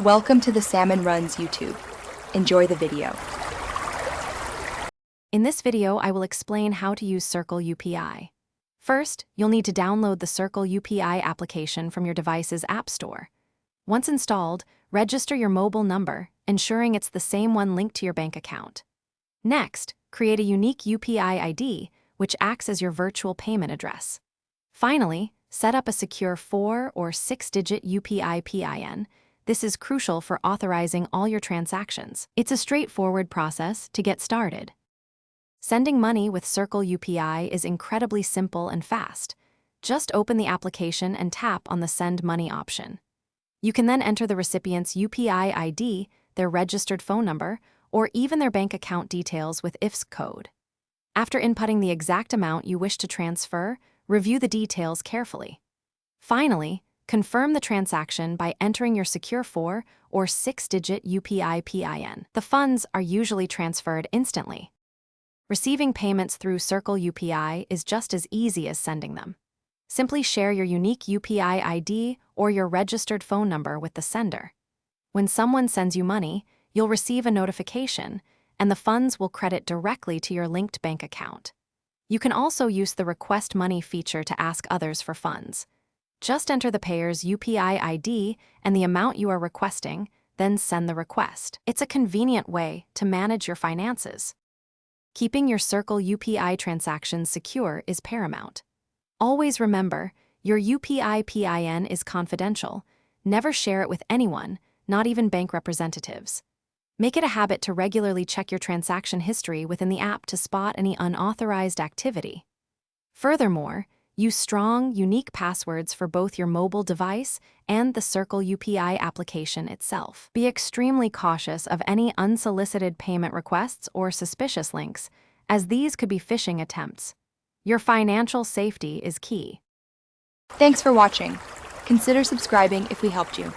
Welcome to the Salmon Runs YouTube. Enjoy the video. In this video, I will explain how to use Circle Upi. First, you'll need to download the Circle Upi application from your device's App Store. Once installed, register your mobile number, ensuring it's the same one linked to your bank account. Next, create a unique UPI ID, which acts as your virtual payment address. Finally, set up a secure 4- or 6-digit UPI PIN. This is crucial for authorizing all your transactions. It's a straightforward process to get started. Sending money with Circle Upi is incredibly simple and fast. Just open the application and tap on the Send Money option. You can then enter the recipient's UPI ID, their registered phone number, or even their bank account details with IFS code. After inputting the exact amount you wish to transfer, review the details carefully. Finally, confirm the transaction by entering your secure 4- or 6-digit UPI PIN. The funds are usually transferred instantly. Receiving payments through Circle Upi is just as easy as sending them. Simply share your unique UPI ID or your registered phone number with the sender. When someone sends you money, you'll receive a notification, and the funds will credit directly to your linked bank account. You can also use the Request Money feature to ask others for funds. Just enter the payer's UPI ID and the amount you are requesting, then send the request. It's a convenient way to manage your finances. Keeping your Circle Upi transactions secure is paramount. Always remember, your UPI PIN is confidential. Never share it with anyone, not even bank representatives. Make it a habit to regularly check your transaction history within the app to spot any unauthorized activity. Furthermore, use strong, unique passwords for both your mobile device and the Circle Upi application itself. Be extremely cautious of any unsolicited payment requests or suspicious links, as these could be phishing attempts. Your financial safety is key. Thanks for watching. Consider subscribing if we helped you.